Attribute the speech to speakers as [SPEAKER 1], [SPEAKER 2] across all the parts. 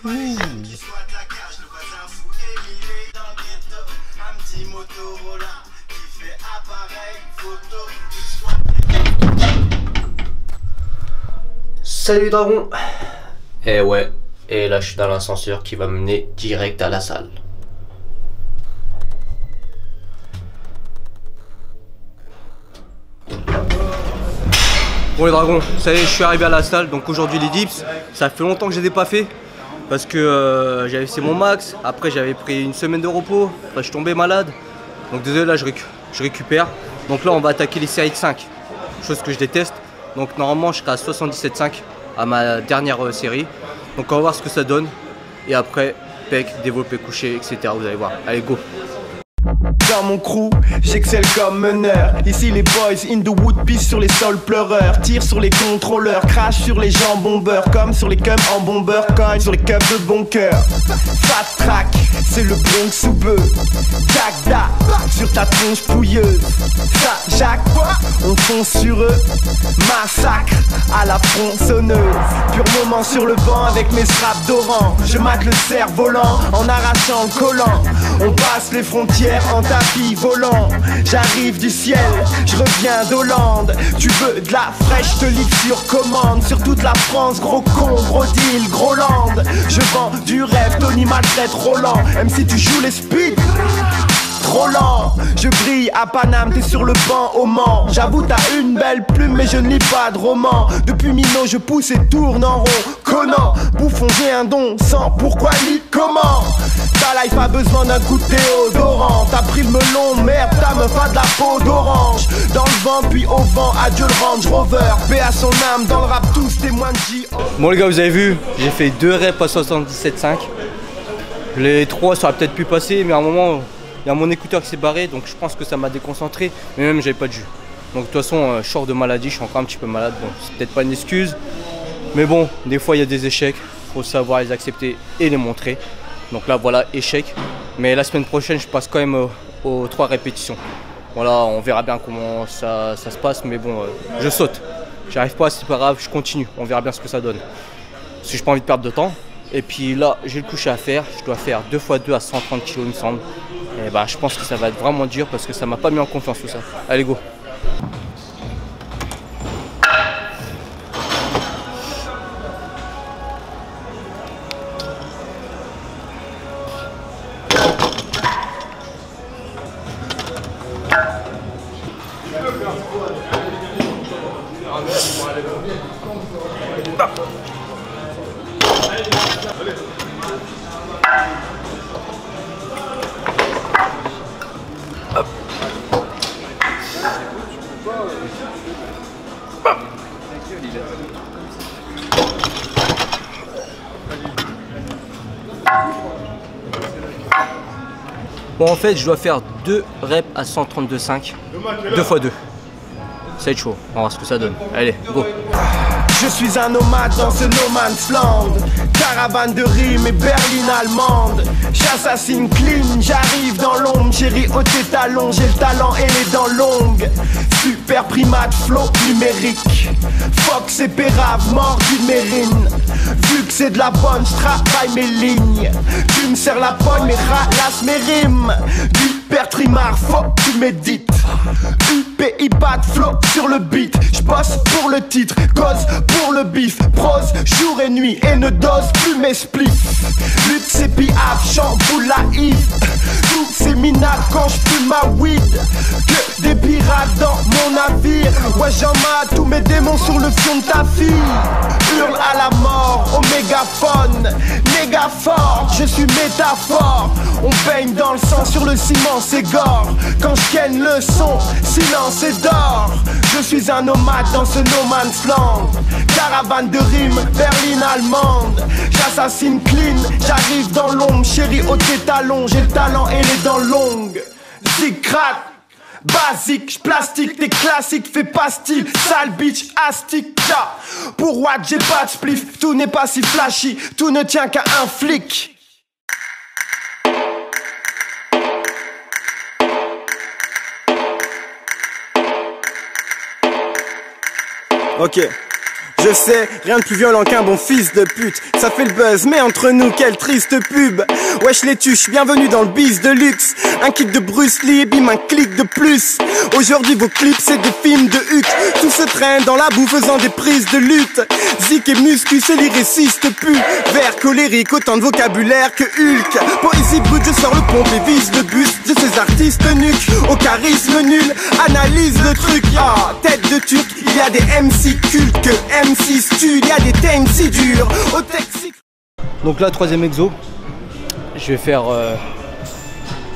[SPEAKER 1] Salut Dragon. Eh ouais, et là je suis dans l'ascenseur qui va me mener direct à la salle. Bon les dragons, ça y est, je suis arrivé à la salle. Donc aujourd'hui les dips, ça fait longtemps que je les ai pas fait. Parce que j'avais fait mon max, après j'avais pris une semaine de repos, après je suis tombé malade. Donc désolé, là je récupère. Donc là on va attaquer les séries de 5, chose que je déteste. Donc normalement je serai à 77,5 à ma dernière série. Donc on va voir ce que ça donne. Et après, pec, développé couché, etc. Vous allez voir. Allez, go!
[SPEAKER 2] Dans mon crew, j'excelle comme meneur. Ici les boys in the wood pissent sur les sols pleureurs. Tire sur les contrôleurs, crash sur les gens bombeurs. Comme sur les cums en bombeur, cogne sur les cubs de bon cœur. Fat track, c'est le Bronx sous peu. Jack da, sur ta tronche pouilleuse. Ça, Jacques, on fonce sur eux. Massacre à la tronçonneuse. Pur moment sur le banc avec mes straps d'oran. Je mate le cerf-volant en arrachant le collant. On passe les frontières en tapis volant. J'arrive du ciel, je reviens d'Hollande. Tu veux de la fraîche, te livre sur commande. Sur toute la France, gros con, gros deal, gros land. Je vends du rêve, Tony maltraite Roland. Même si tu joues les speed, trop lent, je brille à Paname, t'es sur le banc au Mans. J'avoue t'as une belle plume mais je ne lis pas de roman. Depuis Minot je pousse et tourne en rond. Conan, bouffon j'ai un don, sans pourquoi ni comment. Ta life a besoin d'un coup de déodorant. T'as pris le melon, merde, ta meuf a de la peau d'orange. Dans le vent puis au vent, adieu le Range Rover. Paix à son âme, dans le rap tous témoins de J.
[SPEAKER 1] Bon les gars, vous avez vu, j'ai fait 2 reps à 77,5. Les 3 ça aurait peut-être pu passer, mais à un moment il y a mon écouteur qui s'est barré, donc je pense que ça m'a déconcentré, mais même j'avais pas de jus. Donc de toute façon, je sors de maladie, je suis encore un petit peu malade, bon c'est peut-être pas une excuse, mais bon, des fois il y a des échecs, faut savoir les accepter et les montrer. Donc là voilà, échec, mais la semaine prochaine je passe quand même aux 3 répétitions. Voilà, on verra bien comment ça se passe, mais bon, je saute. J'y arrive pas, c'est pas grave, je continue, on verra bien ce que ça donne. Parce que j'ai pas envie de perdre de temps. Et puis là, j'ai le coucher à faire, je dois faire 2 x 2 à 130 kg il me semble. Et bah je pense que ça va être vraiment dur parce que ça m'a pas mis en confiance tout ça. Allez go! Bon en fait je dois faire 2 reps à 132,5, 2 x 2. Ça va être chaud, on va voir ce que ça donne. Allez, go!
[SPEAKER 2] Je suis un nomade dans ce no man's land. Caravane de rimes et berline allemande. J'assassine clean, j'arrive dans l'ombre. Chérie, haute tes talons, j'ai le talent et les dents longues. Super primate, flow numérique. Fox et Pérave, mort d'une mérine. Vu que c'est de la bonne, j'travaille mes lignes. Tu me serres la pogne, mais ralasse mes rimes. Du père trimard, faut que tu médites. UPI bat flow sur le beat. J'bosse pour le titre, cause pour le bif. Prose jour et nuit et ne dose plus mes spliffs. Luxe et piaf, chamboule la Yves. Tout c'est minable quand j'fume ma weed. Que des pirates dans mon navire. Ouais j'en mate tous mes démons sur le fion de ta fille. Hurle à la mort au mégaphone. Méga fort, je suis métaphore. On baigne dans le sang sur le ciment, c'est gore. Quand je ken le son, silence et d'or. Je suis un nomade dans ce no man's land. Caravane de rimes, berline allemande. J'assassine clean, j'arrive dans l'ombre. Chérie, haute tes talons, j'ai le talent et les dents longues. Zikrat, basique, j'plastique, t'es classique, fais pas style. Sale bitch, astique, ja. Pour what j'ai pas de spliff, tout n'est pas si flashy. Tout ne tient qu'à un flic.
[SPEAKER 3] Ok,
[SPEAKER 2] Je sais, rien de plus violent qu'un bon fils de pute. Ça fait le buzz, mais entre nous, quelle triste pub. Wesh les tuches, bienvenue dans le biz de luxe. Un kick de Bruce Lee et bim, un clic de plus. Aujourd'hui vos clips c'est des films de Huck. Tout se traîne dans la boue faisant des prises de lutte. Zik et muscu, c'est l'irréciste pu. Vert colérique, autant de vocabulaire que Hulk. Poésie brute, je sors le pompe et vise le buste de ces artistes nuques. Au charisme nul, analyse le truc. Ah, tête de turc, il y a des MC cultes que MC stu. Il y a des thèmes si durs au texte.
[SPEAKER 1] Donc là, troisième exo, je vais faire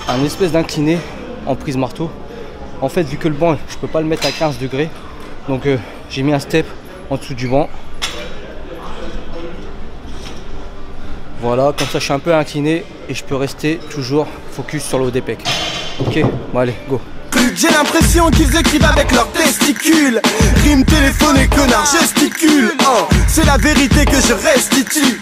[SPEAKER 1] un espèce d'incliné en prise marteau. En fait, vu que le banc, je peux pas le mettre à 15 degrés, donc j'ai mis un step en dessous du banc. Voilà, comme ça je suis un peu incliné et je peux rester toujours focus sur le haut des pecs. Ok, bon allez, go.
[SPEAKER 2] J'ai l'impression qu'ils écrivent avec leurs testicules. Rime, téléphone et connard gesticule. Oh, c'est la vérité que je restitue.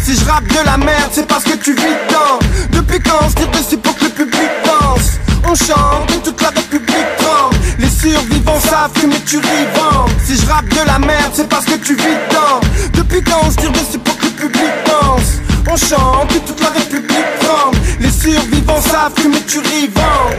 [SPEAKER 2] Si je rappe de la merde, c'est parce que tu vis dedans. Depuis quand on se tire dessus pour que le public pense? On chante et toute la République tremble. Les survivants savent fumer tu rivends. Si je rappe de la merde, c'est parce que tu vis dedans. Depuis quand on se tire dessus pour que le public pense? On chante et toute la République tremble. Les survivants savent fumer tu rivends.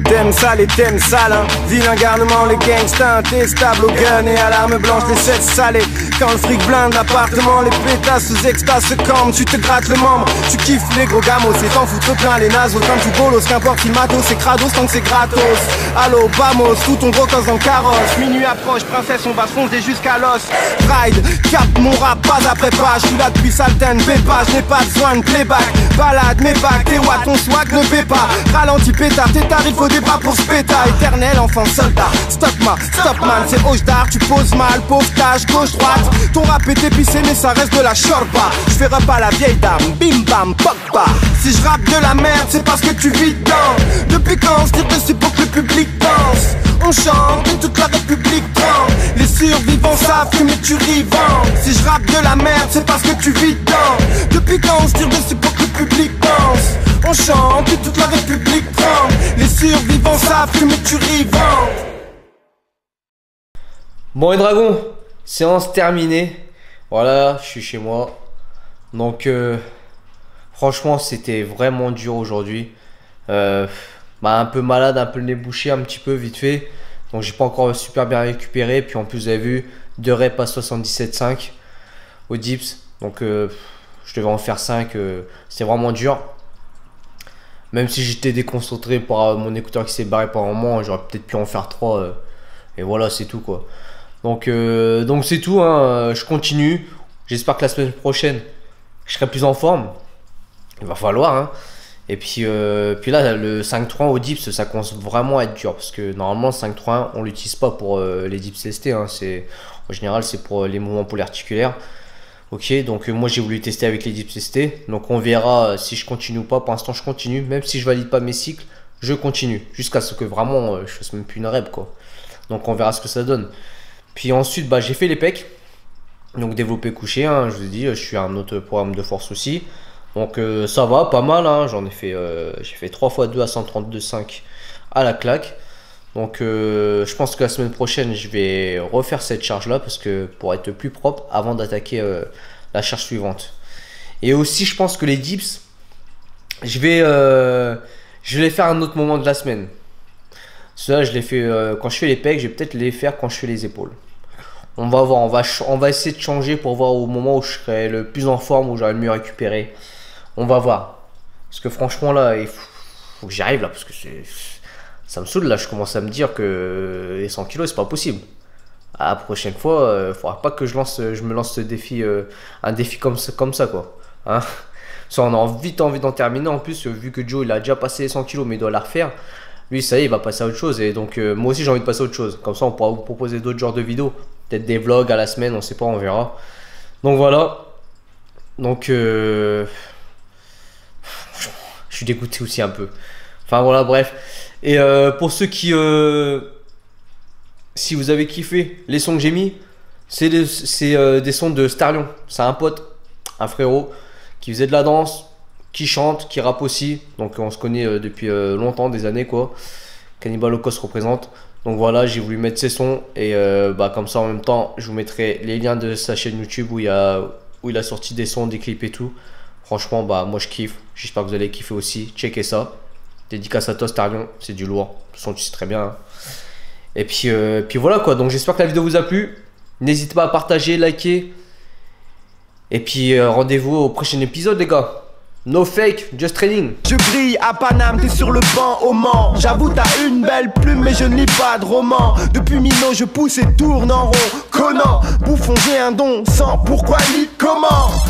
[SPEAKER 2] Thème sale et thème sale, hein. Vilain garnement, les gangsters intestables au gun et à l'arme blanche, les sets salés. Quand le fric blinde l'appartement, les pétasses sous extase se campent, tu te grattes le membre, tu kiffes les gros gamos, et t'en foutre plein les nasos, quand tu bolos, qu'importe il matos, c'est crados tant que c'est gratos. Allo, vamos, tout ton gros cause en carrosse, minuit approche, princesse, on va foncer jusqu'à l'os. Ride, cap mon rap, pas après pas, je suis là depuis Salten, Bépa, je n'ai pas besoin de playback. Balade, mes bacs, tes watts, ton swag ne paie pas. Ralenti, pétard, tes tarifs au débat pour ce pétard. Éternel enfant soldat, stop man, c'est hoche d'art, tu poses mal, pauvre tâche, gauche droite. Ton rap est épicé mais ça reste de la chorba. Je fais repas la vieille dame, bim bam, pop pas. Si je rappe de la merde, c'est parce que tu vis dedans. Depuis quand on se tire dessus pour que le public danse? On chante et toute la République tremble. Les survivants savent fumer tu rivends. Si je rappe de la merde, c'est parce que tu vis dedans. Depuis quand on se tire dessus pour que le public danse? On chante et toute la République tremble. Les survivants savent fumer tu rivends.
[SPEAKER 1] Bon les dragons, séance terminée. Voilà, je suis chez moi. Donc franchement c'était vraiment dur aujourd'hui. Un peu malade, un peu le nez bouché, un petit peu vite fait. Donc j'ai pas encore super bien récupéré. Puis en plus vous avez vu 2 reps à 77,5 au dips. Donc je devais en faire 5. C'est vraiment dur. Même si j'étais déconcentré par mon écouteur qui s'est barré par un moment, j'aurais peut-être pu en faire 3. Et voilà, c'est tout quoi. Donc c'est tout, hein. Je continue. J'espère que la semaine prochaine, je serai plus en forme. Il va falloir, hein. Et puis là, le 5-3 au dips, ça commence vraiment à être dur. Parce que normalement, le 5-3 on l'utilise pas pour les dips testés. Hein. En général, c'est pour les mouvements polyarticulaires. Ok, donc moi j'ai voulu tester avec les dips testés. Donc on verra si je continue ou pas. Pour l'instant, je continue. Même si je valide pas mes cycles, je continue. Jusqu'à ce que vraiment je fasse même plus une rep, quoi. Donc on verra ce que ça donne. Puis ensuite, j'ai fait les pecs. Donc développé couché, hein, je vous ai dit, je suis à un autre programme de force aussi. Donc ça va, pas mal, hein. J'en ai fait, j'ai fait 3 x 2 à 132,5 à la claque. Donc je pense que la semaine prochaine, je vais refaire cette charge-là parce que pour être plus propre avant d'attaquer la charge suivante. Et aussi, je pense que les dips, je vais les faire à un autre moment de la semaine. Cela, je les fais quand je fais les pecs, je vais peut-être les faire quand je fais les épaules. On va voir, on va essayer de changer pour voir au moment où je serai le plus en forme, où j'aurai le mieux récupéré. On va voir. Parce que franchement là, il faut que j'y arrive là, parce que ça me saoule là, je commence à me dire que les 100 kilos c'est pas possible. La prochaine fois, il faudra pas que je me lance ce défi, un défi comme ça quoi. Hein, ça, on a vite envie d'en terminer en plus, vu que Joe il a déjà passé les 100 kilos mais il doit la refaire. Lui ça y est, il va passer à autre chose, et donc moi aussi j'ai envie de passer à autre chose. Comme ça on pourra vous proposer d'autres genres de vidéos. Peut-être des vlogs à la semaine, on sait pas, on verra. Donc voilà. Donc je suis dégoûté aussi un peu. Enfin voilà, bref. Et pour ceux qui si vous avez kiffé les sons que j'ai mis, c'est des sons de Starlion. C'est un pote, un frérot qui faisait de la danse.
[SPEAKER 3] qui chante, qui rappe aussi. Donc on se connaît depuis longtemps, des années quoi. Cannibal Holocaust représente. Donc voilà, j'ai voulu mettre ses sons et comme ça en même temps, je vous mettrai les liens de sa chaîne YouTube où il a sorti des sons, des clips et tout. Franchement, moi je kiffe. J'espère que vous allez kiffer aussi. Checkez ça. Dédicace à toi, Starion. C'est du lourd. De toute façon, tu sais très bien. Hein. Et puis voilà quoi. Donc j'espère que la vidéo vous a plu. N'hésitez pas à partager, liker. Et puis rendez-vous au prochain épisode, les gars. No fake, just training.
[SPEAKER 2] Je brille à Paname, t'es sur le banc au Mans. J'avoue t'as une belle plume mais je ne lis pas de roman. Depuis Mino je pousse et tourne en rond. Conan, bouffon j'ai un don sans pourquoi ni comment.